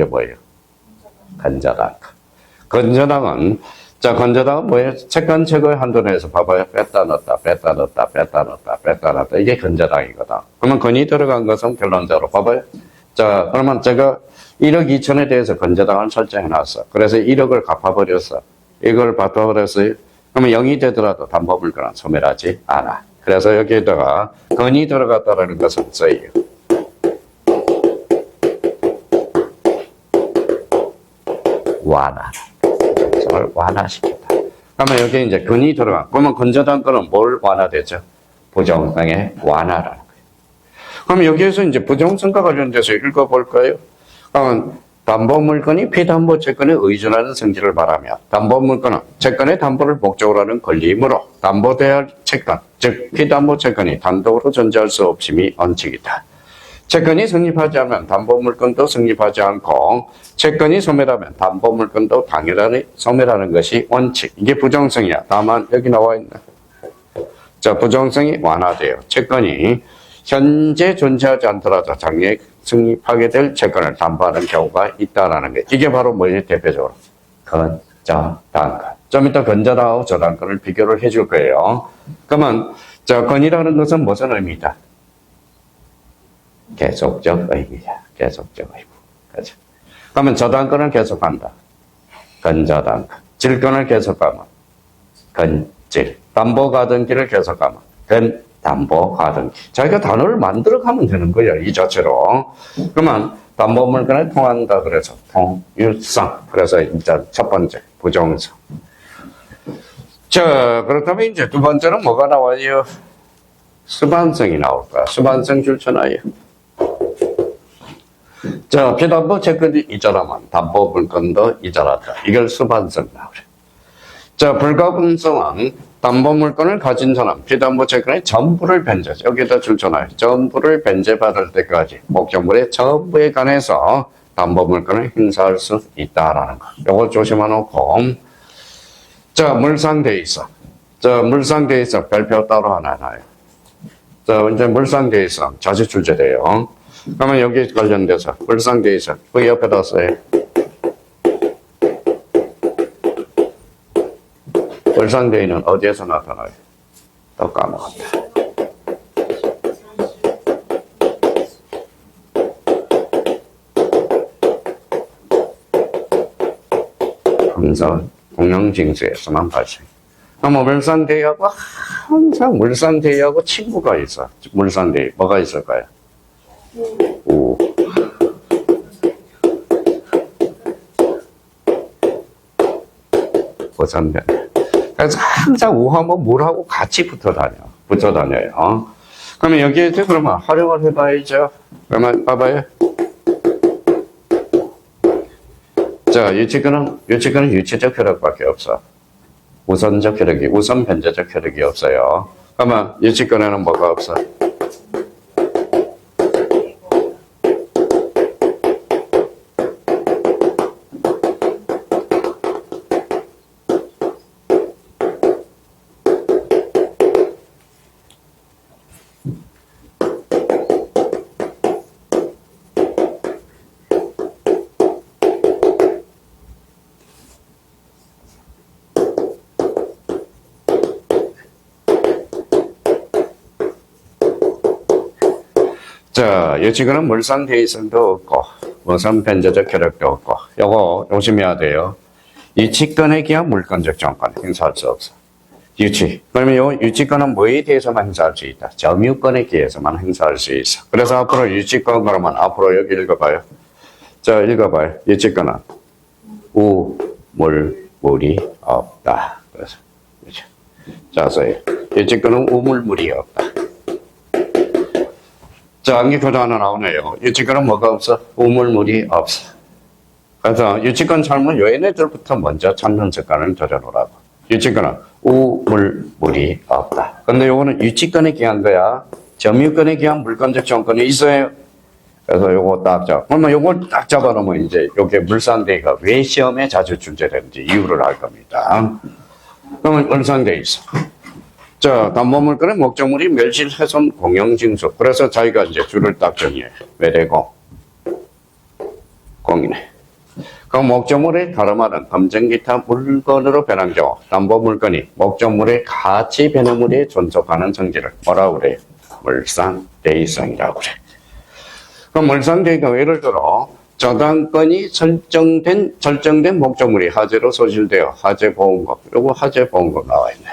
그게 뭐예요? 건저당. 건저당은, 자, 건저당은 뭐예요? 채권 채거의 한도 내에서 봐봐요. 뺐다 넣었다, 뺐다 넣었다, 뺐다 넣었다, 뺐다 넣었다. 이게 건저당이거든. 그러면 건이 들어간 것은 결론적으로 봐봐요. 자, 그러면 제가 1억 2천에 대해서 건저당을 설정해 놨어. 그래서 1억을 갚아버렸어. 이걸 갚아버렸어요. 그러면 0이 되더라도 담보물건은 소멸하지 않아. 그래서 여기에다가 건이 들어갔다라는 것은 써요. 완화. 그걸 완화시켰다. 그러면 여기 이제 건이 들어가. 그러면 건저당 건은 뭘 완화되죠? 부정성의 완화라는 거예요. 그럼 여기에서 이제 부정성과 관련돼서 읽어볼까요? 그러면 담보물건이 피담보 채권에 의존하는 성질을 말하며 담보물건은 채권의 담보를 목적으로 하는 권리이므로 담보대할 채권, 즉 피담보 채권이 단독으로 존재할 수 없음이 원칙이다. 채권이 성립하지 않으면 담보물건도 성립하지 않고 채권이 소멸하면 담보물건도 당연히 소멸하는 것이 원칙. 이게 부정성이야. 다만 여기 나와 있네. 자, 부정성이 완화돼요. 채권이 현재 존재하지 않더라도 장래에 성립하게 될 채권을 담보하는 경우가 있다라는 게 이게 바로 뭐예요? 대표적으로 건저당권. 좀 이따 건저당하고 저당권을 비교를 해줄 거예요. 그러면 자, 건이라는 것은 무슨 의미다? 계속적 의미야. 계속적 의미. 그렇죠? 그러면 저당권을 계속한다. 건저당권. 질권을 계속하면 건질. 담보가등기를 계속하면 건담보가등기. 자기가 단어를 만들어가면 되는 거예요. 이 자체로. 그러면 담보물건에 통한다 그래서 통유성. 그래서 일단 첫 번째 부정성. 자, 그렇다면 이제 두 번째는 뭐가 나와요? 수반성이 나올 거야. 수반성 줄쳐놔요. 자, 피담보 채권이 이자라면 담보물건도 이자라다. 이걸 수반성 나오래. 자, 불가분성은 담보물건을 가진 사람, 피담보 채권의 전부를 변제, 여기다 줄쳐놔요. 전부를 변제받을 때까지 목적물의 전부에 관해서 담보물건을 행사할 수 있다라는 거. 요거 조심해놓고. 자, 물상돼 있어. 자, 물상돼 있어. 별표 따로 하나 놔요. 자, 이제 물상돼 있어. 자주 출제돼요. 그러면 여기 관련돼서 물상돼 있어. 그 옆에다 써요. 물상대인은 어디에서 나타나요? 또 까먹었다. 항상 공영징수에서만 발생. 그럼 물상대하고 항상 물상대하고 친구가 있어. 물상대 뭐가 있을까요? 우. 보선변. 그래서 항상 우하면 물하고 같이 붙어 다녀요. 그러면 여기에서 그러면 활용을 해봐야죠. 그러면 봐봐요. 자, 유치권은 유치적 효력밖에 없어. 우선적 효력이, 우선 변제적 효력이 없어요. 그러면 유치권에는 뭐가 없어? 자, 유치권은 물상대의성도 없고, 우선 변제적 효력도 없고, 요거 조심해야 돼요. 유치권에 기한 물권적 정권 행사할 수 없어. 그러면 요 유치권은 뭐에 대해서만 행사할 수 있다? 점유권에 기해서만 행사할 수 있어. 그래서 앞으로 유치권 그러면 앞으로 여기 읽어봐요. 자, 읽어봐요. 유치권은 물이 없다. 그래서, 그렇죠. 자, 써요. 유치권은 물이 없다. 자, 암기표도 하나 나오네요. 유치권은 뭐가 없어? 물이 없어. 그래서 유치권 찾으면 얘네들부터 먼저 찾는 습관을 들여놓으라고. 유치권은 물이 없다. 근데 요거는 유치권에 기한 거야. 점유권에 기한 물권적 정권이 있어요. 그래서 요거 딱 잡아. 그러면 요걸 딱 잡아놓으면 이제 요게 물상대가 왜 시험에 자주 출제되는지 이유를 알 겁니다. 그러면 물상대 있어. 자, 담보물건의 목적물이 멸실, 훼손, 공영징수. 그래서 자기가 이제 줄을 딱 정해. 외래공, 공인해. 그 목적물의 다름하는 검정 기타 물건으로 변한 경우 담보 물건이 목적물의 가치 변화물에 존속하는 성질을 뭐라고 그래요? 물상대의성이라고 그래. 그 물상대의가 예를 들어 저당권이 설정된 목적물이 화재로 소실되어 화재보험금, 요거 화재보험금 나와 있네.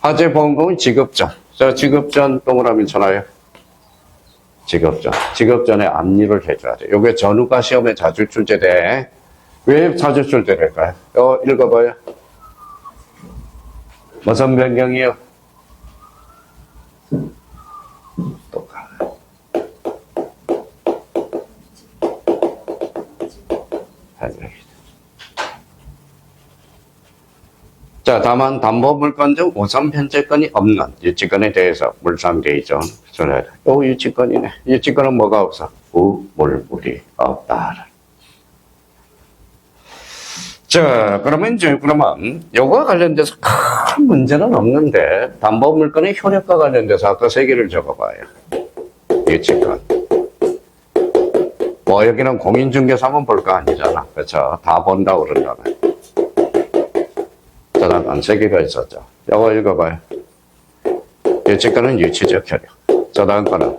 화재보험금은 지급전. 자, 지급전 동그라미 쳐놔요. 지급전에 압류를 해줘야 돼. 요게 전후가 시험에 자주 출제돼. 왜 자주 출제될까요? 읽어봐요. 무슨 변경이요? 자, 다만 담보물건 중 우선 변제권이 없는 유치권에 대해서 물상대의정 전해야 돼. 요 유치권이네. 유치권은 뭐가 없어? 우물물이 없다. 자, 그러면 요거와 관련돼서 큰 문제는 없는데 담보물건의 효력과 관련돼서 아까 세 개를 적어봐요. 유치권. 뭐 여기는 공인중개사만 볼 거 아니잖아. 그렇죠? 다 본다고 그런다면. 저당권 세 개가 있었죠. 요거 읽어봐요. 유치권은 유치적 효력. 저당권은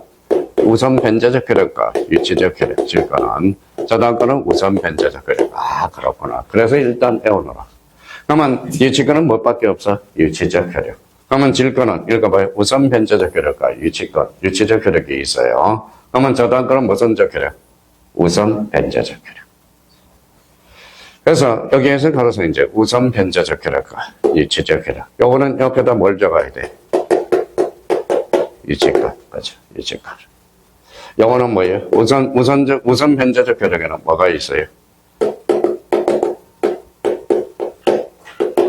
우선 변제적 효력과 유치적 효력. 질권은 저당권은 우선 변제적 효력. 아, 그렇구나. 그래서 일단 외워놓으라. 그러면 유치권은 뭐밖에 없어? 유치적 효력. 그러면 질권은 읽어봐요. 우선 변제적 효력과 유치권, 유치적 효력이 있어요. 그러면 저당권은 무선적 효력? 우선 변제적 효력. 그래서 여기에서 걸어서 이제 우선 변제적 효력과 유치적 효력. 요거는 옆에다 뭘 적어야 돼? 유치권. 그렇죠. 유치권. 요거는 뭐예요? 우선 변제적 효력에는 뭐가 있어요?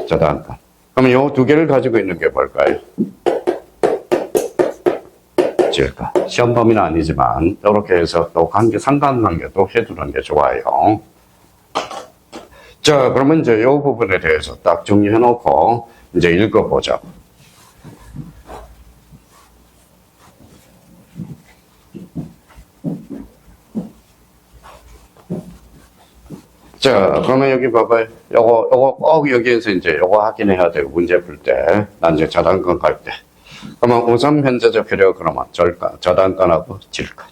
저당권. 그럼 요 두 개를 가지고 있는 게 뭘까요? 질권. 시험 범위는 아니지만 이렇게 해서 또 상관관계도 해두는 게 좋아요. 자, 그러면 이제 이 부분에 대해서 딱 정리해 놓고 이제 읽어보자. 자, 그러면 여기 봐봐요. 요거 꼭 여기에서 이제 요거 확인해야 되고 문제 풀 때, 난 이제 저당권 갈 때. 그러면 우선 변제적 효력 그러면 저당권하고 질권.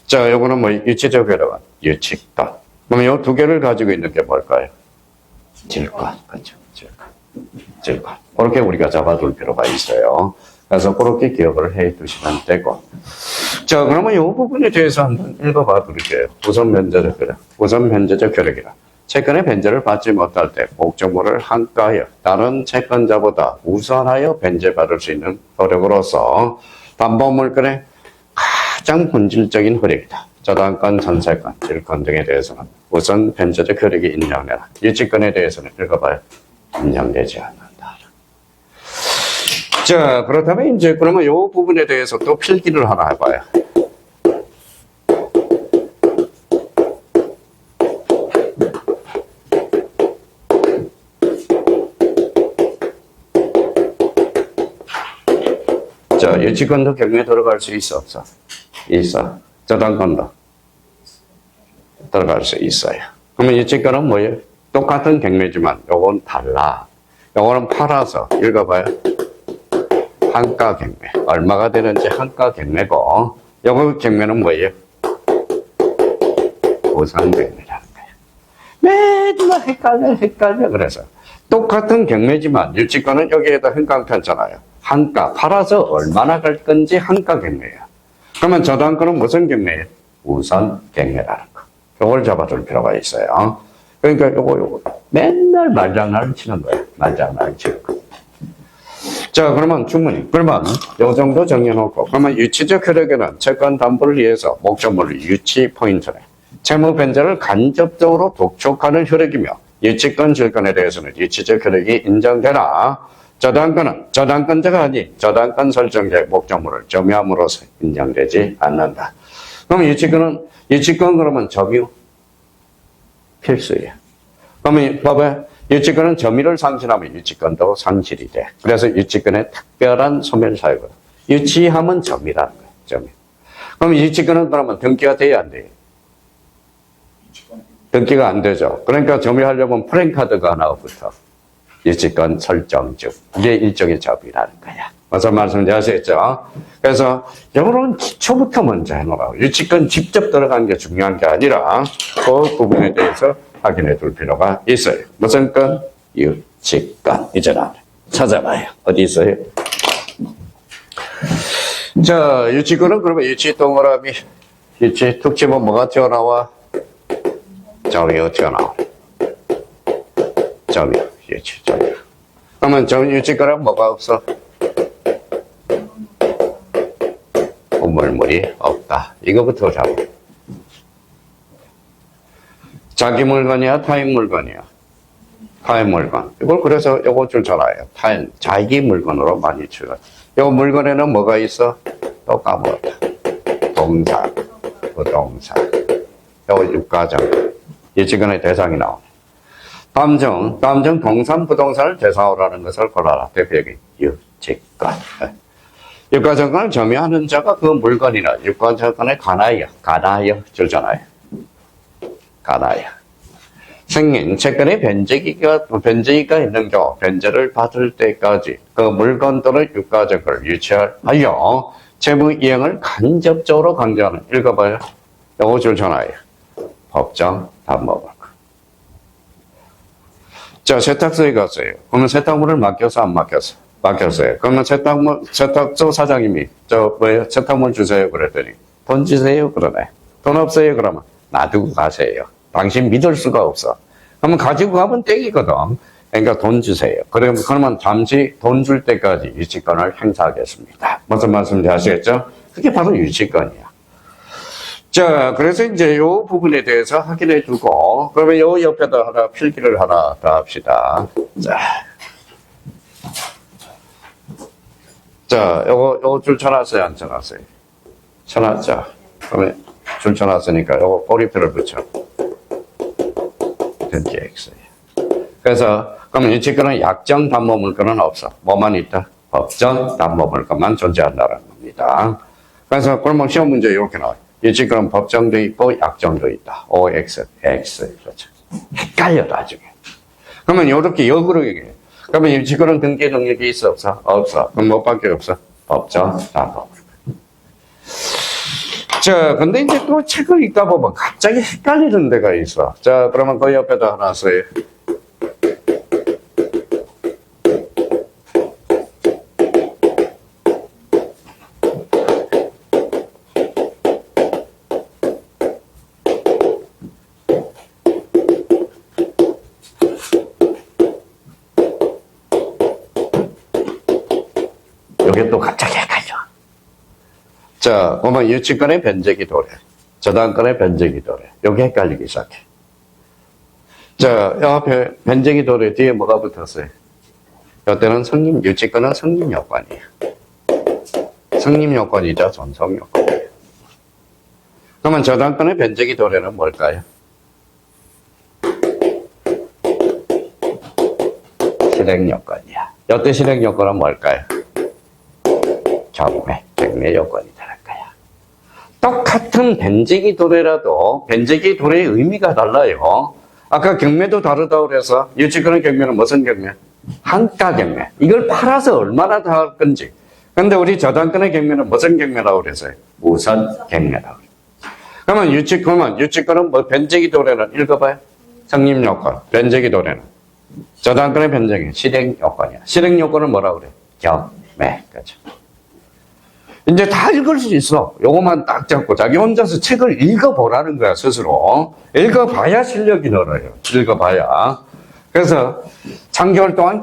자, 요거는 뭐 유치적 효력은 유치권. 그러면 요 두 개를 가지고 있는 게 뭘까요? 질권. 그렇죠. 질권. 그렇게 우리가 잡아둘 필요가 있어요. 그래서 그렇게 기억을 해 두시면 되고. 자, 그러면 이 부분에 대해서 한번 읽어봐 드릴게요. 우선 변제적 효력. 우선 변제적 효력이라. 채권의 변제를 받지 못할 때 목적물을 한가하여 다른 채권자보다 우선하여 변제받을 수 있는 효력으로서 담보물건의 가장 본질적인 효력이다. 저당권, 전세권, 질권 등에 대해서는 우선 변제적 효력이 인정되나 유치권에 대해서는 읽어봐요. 인정되지 않는다. 자, 그렇다면 이제 그러면 이 부분에 대해서 또 필기를 하나 해봐요. 자, 유치권도 경매에 들어갈 수 있어, 없어? 있어. 저당권도 들어갈 수 있어요. 그러면 유치권은 뭐예요? 똑같은 경매지만 요건 달라. 요거는 팔아서 읽어봐요. 한가 경매. 얼마가 되는지 한가 경매고, 요거 경매는 뭐예요? 보상 경매라는 거예요. 맨날 헷갈려. 그래서 똑같은 경매지만 유치권은 여기에다 흥강 폈잖아요. 한가, 팔아서 얼마나 갈 건지 한가 경매예요. 그러면 저당권은 무슨 경매예요? 우선 경매라는 거. 요걸 잡아둘 필요가 있어요. 그러니까 요거 맨날 말장난을 치는 거예요. 말장난을 치는 거. 자, 그러면 충분히. 그러면 요 정도 정해놓고, 그러면 유치적 효력에는 채권 담보를 위해서 목적물을 유치 포인트래. 채무 변제를 간접적으로 독촉하는 효력이며, 유치권 질권에 대해서는 유치적 효력이 인정되나, 저당권은 저당권자가 아닌 저당권 설정자의 목적물을 점유함으로써 인정되지 않는다. 그럼 유치권 그러면 점유 필수예요. 그러면 봐봐요. 유치권은 점유를 상실하면 유치권도 상실이 돼. 그래서 유치권의 특별한 소멸사유거든. 유치하면 점유라는 거예요. 점유. 그럼 유치권은 그러면 등기가 돼야 안 돼요? 등기가 안 되죠. 그러니까 점유하려면 프랜카드가 하나 붙어. 유치권 설정증. 이게 일종의 접이라는 거야. 무슨 말씀인지 아시겠죠? 그래서 이런 기초부터 먼저 해놓으라고. 유치권 직접 들어간 게 중요한 게 아니라 그 부분에 대해서 확인해 둘 필요가 있어요. 무슨 건? 유치권. 이제 나와요. 찾아봐요. 어디 있어요? 자, 유치권은 그러면 유치 동그라미, 유치 특징은 뭐가 튀어나와? 점이 튀어나와. 점이, 유치, 점이. 그러면 유치권은 뭐가 없어? 물물이 없다. 이거부터 잡아. 자기 물건이야, 타인 물건이야? 타인 물건. 이걸 그래서 요거 줄 잘 알아요. 타인, 자기 물건으로 많이 줄여. 요 물건에는 뭐가 있어? 또 까먹었다. 동사, 부동사. 요 육가정. 유치권의 대상이 나오네. 다음 중 동산, 부동산을 대상으로 하는 것을 골라라. 대표적인 유치권. 유가정권을 점유하는 자가 그 물건이나 유가정권에 가나여 줄잖아요. 가나여. 승인, 채권의 변제기가 있는 경우 변제를 받을 때까지 그 물건 또는 유가정권을 유치하여 채무 이행을 간접적으로 강제하는. 읽어봐요. 요거 줄잖아요. 법정 담보물건. 자, 세탁소에 갔어요. 그러면 세탁물을 맡겨서 안 맡겼어? 맡겼어요. 그러면 세탁소 사장님이 세탁물 주세요 그랬더니 돈 주세요 그러네. 돈 없어요 그러면 놔두고 가세요. 당신 믿을 수가 없어. 그러면 가지고 가면 땡이거든. 그러니까 돈 주세요. 그러면 잠시 돈 줄 때까지 유치권을 행사하겠습니다. 무슨 말씀인지 아시겠죠? 그게 바로 유치권이야. 자, 그래서 이제 이 부분에 대해서 확인해 두고, 그러면 요 옆에다 하나 필기를 하나 더 합시다. 자, 요거 줄 쳐놨어요, 안 쳐놨어요? 쳐놨죠? 그러면 줄 쳐놨으니까 요거 꼬리표를 붙여. 전체 X예요. 그래서, 그러면 유치권은 약정 담보 물건은 없어. 뭐만 있다? 법정 담보 물건만 존재한다는 겁니다. 그래서 그러면 시험 문제 이렇게 나와요. 유치권은 법정도 있고 약정도 있다. OX, X. 그렇죠. 헷갈려, 나중에. 그러면 이렇게 역으로 얘기해. 그러면 유치권은 등기 능력이 있어, 없어? 없어. 그럼 뭐밖에 없어? 법정 담보. 자, 근데 이제 또 책을 읽다 보면 갑자기 헷갈리는 데가 있어. 자, 그러면 그 옆에다 하나 써요. 이게 또 갑자기 헷갈려. 자, 보면 유치권의 변제기 도래, 저당권의 변제기 도래. 여기 헷갈리기 시작해. 자, 이 앞에 변제기 도래 뒤에 뭐가 붙었어요? 이때는 유치권은 성립 요건이에요. 성립 요건이자 존속 요건이에요. 그러면 저당권의 변제기 도래는 뭘까요? 실행 요건이야. 이때 실행 요건은 뭘까요? 경매 요건이 되는 거야. 똑같은 변제기 도래라도 변제기 도래의 의미가 달라요. 아까 경매도 다르다고 그래서 유치권의 경매는 무슨 경매? 한가 경매. 이걸 팔아서 얼마나 더 할 건지. 근데 우리 저당권의 경매는 무슨 경매라고 그랬어요? 우선 경매라고. 그러면 유치권은 뭐 변제기 도래는 읽어봐요. 성립 요건, 변제기 도래는. 저당권의 변제기, 실행 요건이야. 실행 요건은 뭐라고 그래? 경매. 그렇죠. 이제 다 읽을 수 있어. 요것만 딱 잡고 자기 혼자서 책을 읽어보라는 거야, 스스로. 읽어봐야 실력이 늘어요. 읽어봐야. 그래서 3개월 동안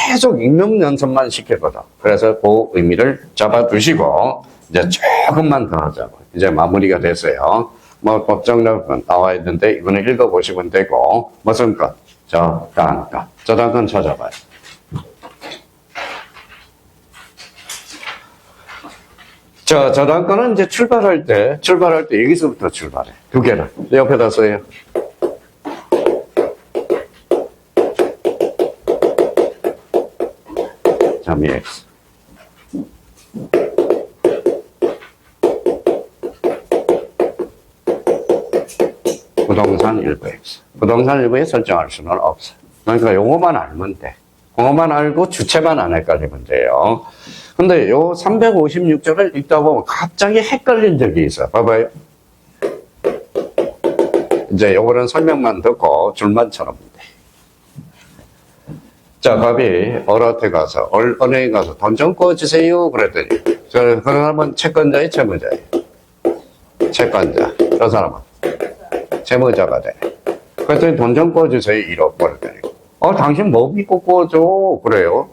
계속 읽는 연습만 시켰거든. 그래서 그 의미를 잡아두시고 이제 조금만 더 하자고. 이제 마무리가 됐어요. 뭐 법정은 나와 있는데 이거는 읽어보시면 되고 무슨 것? 저당권. 저당권 찾아봐요. 자, 저당권은 이제 출발할 때 여기서부터 출발해. 두 개를. 옆에다 써요. 점이 X. 부동산 일부에 있어. 부동산 일부에 설정할 수는 없어. 그러니까 요거만 알면 돼. 그거만 알고 주체만 안 헷갈리면 돼요. 근데 요 356절을 읽다 보면 갑자기 헷갈린 적이 있어. 봐봐요. 이제 요거는 설명만 듣고 줄만 쳐놓으면 돼. 자, 갑이 어른한테 가서, 은행에 가서 돈 좀 꺼주세요. 그랬더니, 그 사람은 채권자의 채무자예요. 채권자. 저 사람은 채무자가 돼. 그랬더니 돈 좀 꺼주세요. 1억 그랬더니. 당신 뭐 믿고 꺼줘? 그래요.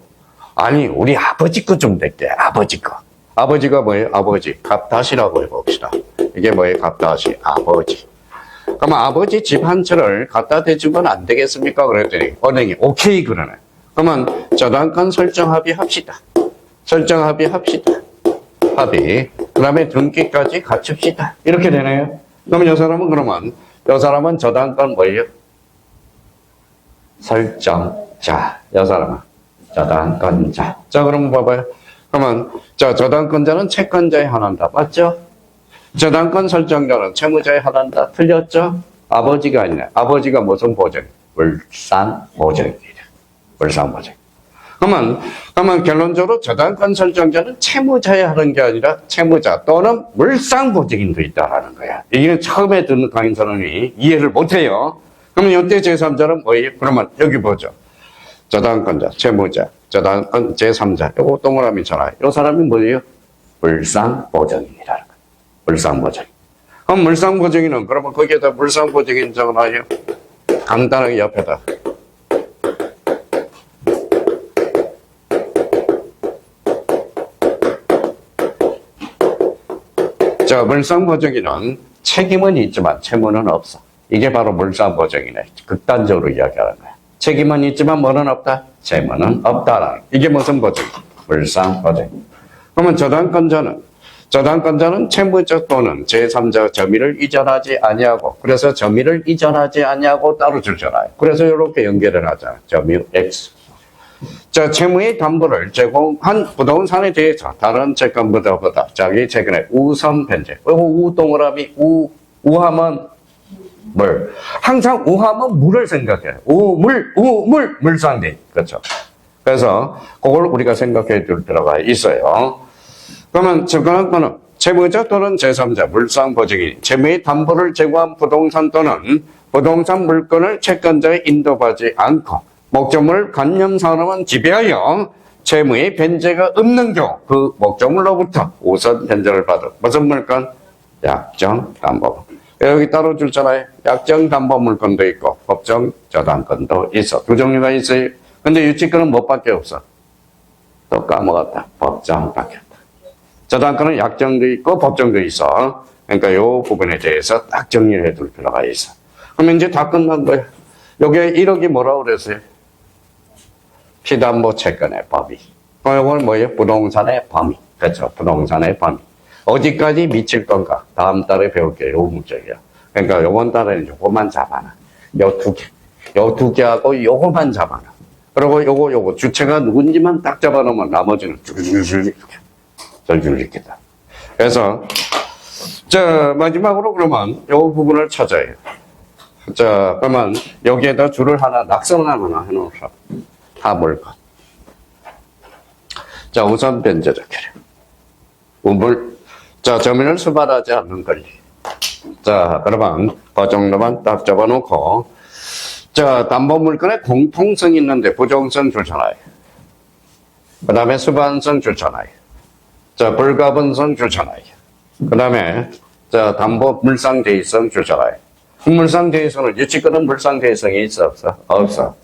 아니, 우리 아버지 거 좀 낼게. 아버지 거. 아버지가 뭐예요? 아버지. 갑다시라고 해봅시다. 이게 뭐예요? 갑다시. 아버지. 그러면 아버지 집 한 채를 갖다 대주면 안 되겠습니까? 그랬더니 은행이 오케이 그러네. 그러면 저당권 설정 합의합시다. 설정 합의합시다. 합의. 그 다음에 등기까지 갖춥시다. 이렇게 되네요. 그러면 이 사람은 저당권 뭐예요? 설정자. 이 사람은 저당권자. 자, 그러면 봐봐요. 그러면 저당권자는 채권자에 한한다. 맞죠? 저당권 설정자는 채무자에 한한다. 틀렸죠? 아버지가 있네. 아버지가 무슨 보증? 물상 보증입니다. 물상 보증. 그러면 결론적으로 저당권 설정자는 채무자에 하는 게 아니라 채무자 또는 물상 보증인도 있다라는 거야. 이게 처음에 듣는 강인사람이 이해를 못해요. 그러면 이때 제3자는 뭐예요? 그러면 여기 보죠. 저당권자, 채무자, 저당권 제3자. 요거 동그라미잖아요. 요 사람이 뭐예요? 물상 보증인이라는 거야. 물상 보증. 그럼 물상 보증인은 그러면 거기에다 물상 보증인 적어놔요. 간단하게 옆에다. 자, 물상 보증인은 책임은 있지만 채무는 없어. 이게 바로 물상 보증이네. 극단적으로 이야기하는 거야. 책임은 있지만 뭐는 없다? 채무는 없다라는. 이게 무슨 보증? 물상 보증. 그러면 저당권자는 채무자 또는 제3자 점유를 이전하지 아니하고, 그래서 점유를 이전하지 아니하고 따로 주잖아요. 그래서 이렇게 연결을 하잖아요. 점유 X. 자, 채무의 담보를 제공한 부동산에 대해서 다른 채권보다 자기 채권의 우선 변제. 우 동그라미 우하면 물. 항상 우하면 물을 생각해요. 물상대. 그렇죠. 그래서 그걸 우리가 생각해 줄 필요가 있어요. 그러면 채권은 채무자 또는 제3자 물상 보증인 채무의 담보를 제공한 부동산 또는 부동산 물건을 채권자에 인도하지 않고 목적물 관념사항은 지배하여 채무의 변제가 없는 경우 그 목적물로부터 우선 변제를 받은 무슨 물건? 약정담보. 여기 따로 줄잖아요. 약정담보물건도 있고 법정 저당권도 있어. 두 종류가 있어요. 근데 유치권은 뭐밖에 없어? 또 까먹었다. 법정밖에 없다. 저당권은 약정도 있고 법정도 있어. 그러니까 이 부분에 대해서 딱 정리를 해둘 필요가 있어. 그러면 이제 다 끝난 거야. 여기에 1억이 뭐라고 그랬어요? 피담보 채권의 범위. 이건 뭐예요? 부동산의 범위. 그렇죠. 부동산의 범위. 어디까지 미칠 건가? 다음 달에 배울게요. 요 문제야. 그러니까 요번 달에는 요것만 잡아놔. 요 두 개하고 요것만 잡아놔. 그리고 요거 주체가 누군지만 딱 잡아놓으면 나머지는 줄줄 이렇게 다. 그래서 자, 마지막으로 그러면 요 부분을 찾아요. 자, 그러면 여기에다 줄을 하나 낙선을 하나 해놓으라. 다 물건. 자, 우선 변제적 우물. 자, 점유를 수발하지 않는 권리. 자, 그러면 그 정도만 딱 잡아놓고, 자, 담보물건에 공통성이 있는데 부정성 줄잖아요. 그 다음에 수반성 줄잖아요. 자, 불가분성 줄잖아요. 그 다음에, 자, 담보 물상대의성 줄잖아요. 물상대의성은 유치권은 물상대의성이 있어, 없어? 없어.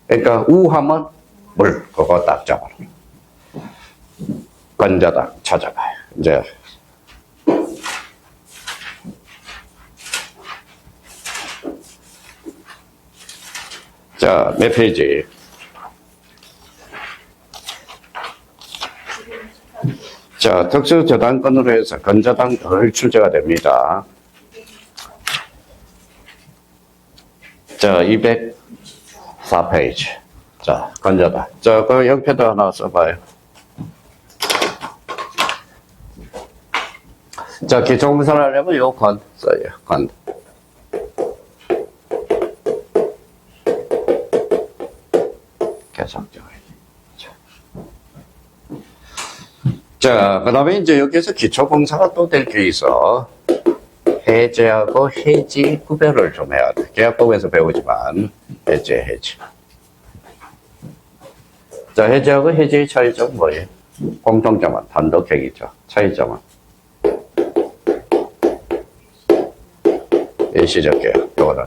그러니까 우하면 물, 그거 딱 잡아라. 건자다 찾아가요. 이제. 자, 몇 페이지? 자, 특수저당권으로 해서 건저당 덜 출제가 됩니다. 자, 204페이지. 자, 건저당. 자, 그 옆에다 하나 써봐요. 자, 기초공사를 하려면 요 건 써요. 건. 계속적 의미. 자, 그 다음에 이제 여기에서 기초공사가 또 될 게 있어. 해제하고 해지 구별을 좀 해야 돼. 계약법에서 배우지만, 해지. 자, 해제하고 해지의 차이점은 뭐예요? 공통점은 단독행위죠. 차이점은 일시적 계약, 요거는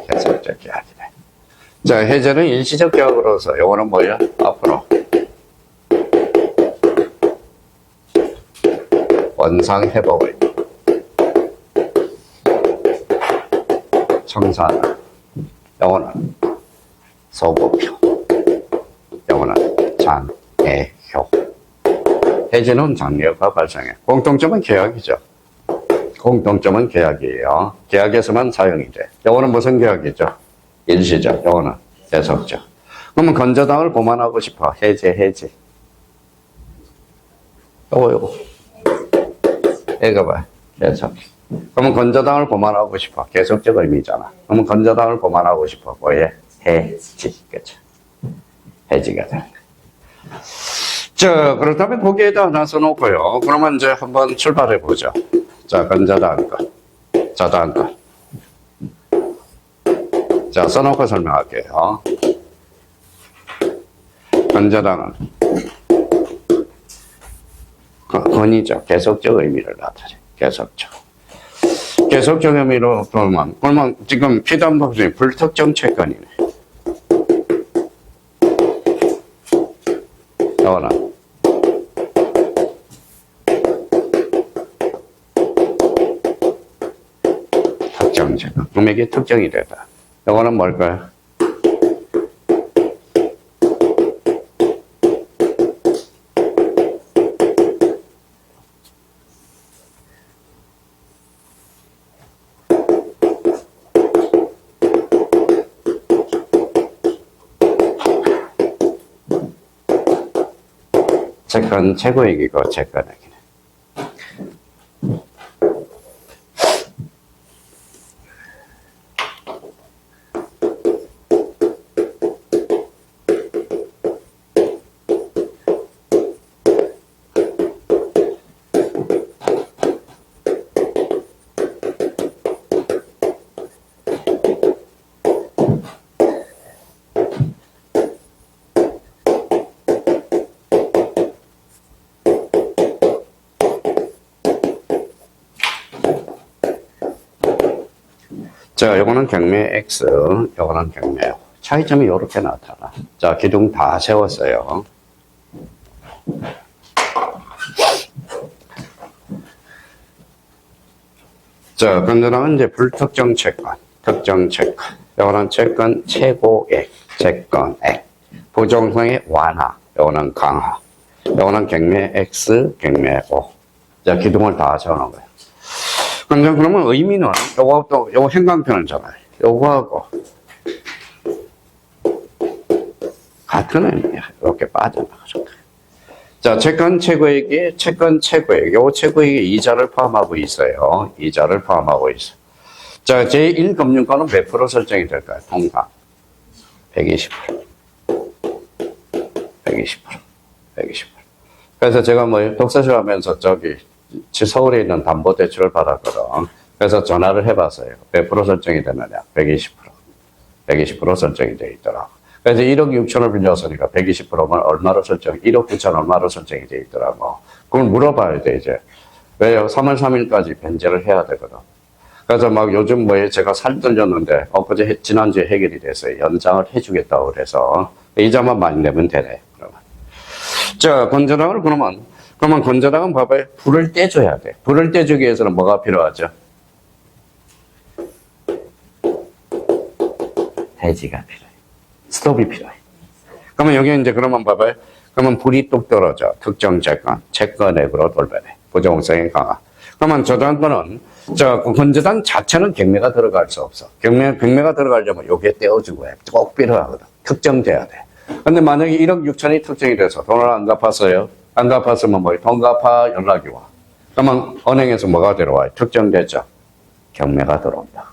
계속적 계약이네. 자, 해제는 일시적 계약으로서 요거는 뭐야? 앞으로 원상 회복을 청산, 요거는 소급효, 요거는 장애효. 해지는 장애효가 발생해. 공통점은 계약이죠. 공통점은 계약이에요. 계약에서만 사용이 돼. 요거는 무슨 계약이죠? 일시적, 요거는 계속적. 그러면 건저당을 보완하고 싶어. 해지. 요거. 읽어봐. 계속. 그러면 건저당을 보완하고 싶어. 계속적 의미잖아. 그러면 건저당을 보완하고 싶어. 뭐예? 해지. 그쵸? 해지가 되는 거야. 자, 그렇다면 거기에다 하나 써놓고요. 그러면 이제 한번 출발해 보죠. 자, 건저당 것. 저당 것. 자, 써놓고 설명할게요. 건저당은 건이죠. 계속적 의미를 나타내. 계속적 의미로 그러면 지금 피담법이 불특정 채권이네. 이거는 특정 채권. 금액이 특정이 되다. 이거는 뭘까요? 채권 최고액이고 채권액이네. 자, 요거는 경매 X, 요거는 경매 O. 차이점이 이렇게 나타나. 자, 기둥 다 세웠어요. 자, 건전하면 이제 불특정 채권, 특정 채권. 요거는 채권 최고액, 채권액. 부정성의 완화, 요거는 강화. 요거는 경매 X, 경매 O. 자, 기둥을 다 세워놓은 거예요. 그러면 의미는 요거 행강편이잖아요. 요거하고 같은 의미야. 이렇게 빠져나가죠. 자, 채권 최고액이 채권 최고액. 요 최고액이 이자를 포함하고 있어요. 이자를 포함하고 있어. 자, 제1금융권은 몇 프로 설정이 될까요? 통합 120%. 120%. 그래서 제가 독서실 하면서 서울에 있는 담보대출을 받았거든. 그래서 전화를 해봤어요. 몇 프로 설정이 되느냐? 120%. 120% 설정이 돼 있더라고. 그래서 1억 6천을 빌렸으니까 120%면 얼마로 1억 9천 얼마로 설정이 돼 있더라고. 그걸 물어봐야 돼, 이제. 왜요? 3월 3일까지 변제를 해야 되거든. 그래서 요즘 제가 살들렸는데, 지난주에 해결이 됐어요. 연장을 해주겠다고 그래서. 이자만 많이 내면 되네, 그러면. 자, 건전항을 그러면 건전항은 봐봐요. 불을 떼줘야 돼. 불을 떼주기 위해서는 뭐가 필요하죠? 해지가 필요해. 스톱이 필요해. 그러면 여기 이제 봐봐요. 그러면 불이 뚝 떨어져. 특정 채권액으로 돌변해. 부정성의 강화. 그러면 저당권은, 건저당 자체는 경매가 들어갈 수 없어. 경매가 들어가려면 요게 떼어주고 해. 꼭 필요하거든. 특정돼야 돼. 근데 만약에 1억 6천이 특정이 돼서 돈을 안 갚았어요. 안 갚았으면 돈 갚아 연락이 와. 그러면 은행에서 뭐가 들어와요? 특정됐죠? 경매가 들어온다.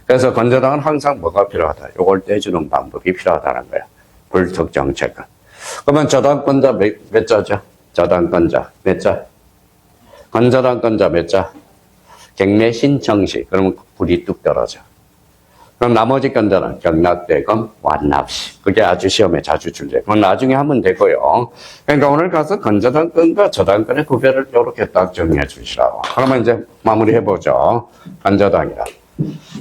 그래서 건저당은 항상 뭐가 필요하다. 요걸 떼주는 방법이 필요하다는 거야. 불특정체권. 그러면 저당권자 몇 자죠? 저당권자 몇 자? 건저당권자 몇 자? 경매 신청 시. 그러면 불이 뚝 떨어져. 그럼 나머지 건자는 경락대금 완납시. 그게 아주 시험에 자주 출제. 그건 나중에 하면 되고요. 그러니까 오늘 가서 건저당권과 저당권의 구별을 이렇게 딱 정리해 주시라고. 그러면 이제 마무리해보죠. 건저당이라.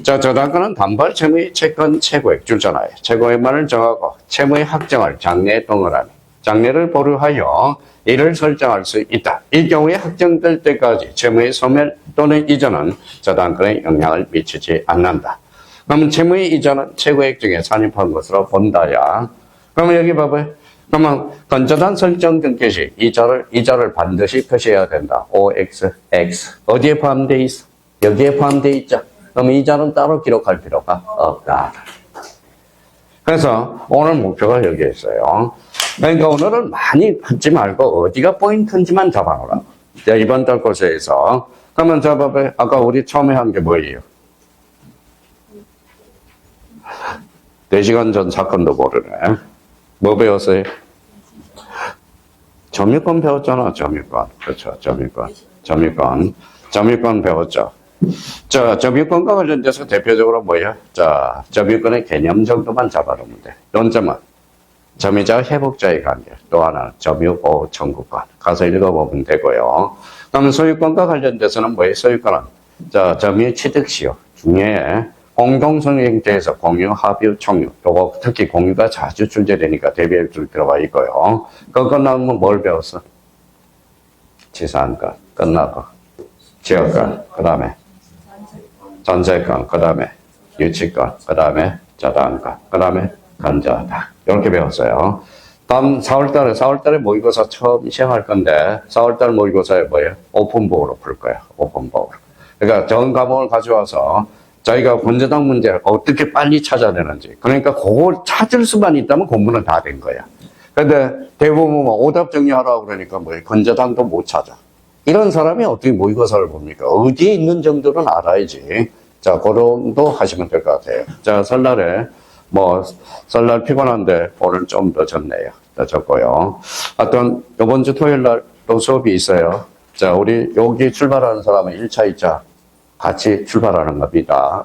자, 저당권은 단발 채무의 채권 최고액 줄잖아요. 최고액만을 정하고 채무의 확정을 장래에 동원하니 장래를 보류하여 이를 설정할 수 있다. 이 경우에 확정될 때까지 채무의 소멸 또는 이전은 저당권에 영향을 미치지 않는다. 그러면 채무의 이전은 최고액 중에 산입한 것으로 본다야. 그러면 여기 봐봐요. 그러면 건저당 설정 등기 시 이자를 반드시 표시해야 된다. OX, X. 어디에 포함되어 있어? 여기에 포함되어 있죠. 그럼 이자는 따로 기록할 필요가 없다. 그래서 오늘 목표가 여기에 있어요. 그러니까 오늘은 많이 하지 말고 어디가 포인트인지만 잡아놓으라. 자, 이번 달 코스에서. 그러면 잡아봐요. 아까 우리 처음에 한 게 뭐예요? 4시간 전 사건도 모르네. 뭐 배웠어요? 점유권 배웠잖아, 점유권. 그렇죠, 점유권 배웠죠. 자, 점유권과 관련돼서 대표적으로 뭐예요? 자, 점유권의 개념 정도만 잡아놓으면 돼. 논점은 점유자와 회복자의 관계, 또 하나는 점유보호 청구권. 가서 읽어보면 되고요. 그러면 소유권과 관련돼서는 뭐예요? 소유권은 자, 점유 취득시효 중에 공동성행제에서 공유, 합유, 총유, 또 특히 공유가 자주 출제되니까 대비해 줄 필요가 있고요. 그거 끝나면 뭘 배웠어? 지산권 끝나고 지역권, 그 다음에 전세권, 그 다음에 유치권, 그 다음에 저당권, 그 다음에 건저당. 이렇게 배웠어요. 다음 4월달에 모의고사 처음 시행할 건데 4월달 모의고사에 뭐예요? 오픈보호로 풀 거예요. 오픈보호로. 그러니까 전 과목을 가져와서 저희가 건저당 문제를 어떻게 빨리 찾아내는지. 그러니까 그걸 찾을 수만 있다면 공부는 다 된 거야. 근데 대부분 뭐 오답 정리하라고 그러니까 뭐 건저당도 못 찾아. 이런 사람이 어떻게 모의고사를 봅니까? 어디에 있는 정도는 알아야지. 자, 그런도 하시면 될 것 같아요. 자, 설날에 설날 피곤한데 오늘 좀 더 졌네요. 더 졌고요. 하여튼 이번 주 토요일 날 또 수업이 있어요. 자, 우리 여기 출발하는 사람은 1차, 2차 같이 출발하는 겁니다.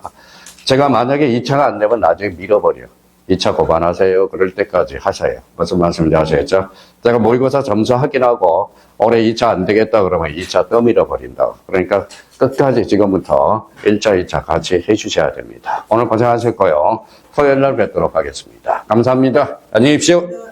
제가 만약에 2차가 안 되면 나중에 밀어버려. 2차 고반하세요. 그럴 때까지 하세요. 무슨 말씀인지 아시겠죠? 제가 모의고사 점수 확인하고 올해 2차 안 되겠다 그러면 2차 또 밀어버린다고. 그러니까 끝까지 지금부터 1차, 2차 같이 해주셔야 됩니다. 오늘 고생하셨고요. 토요일 날 뵙도록 하겠습니다. 감사합니다. 안녕히 계십시오.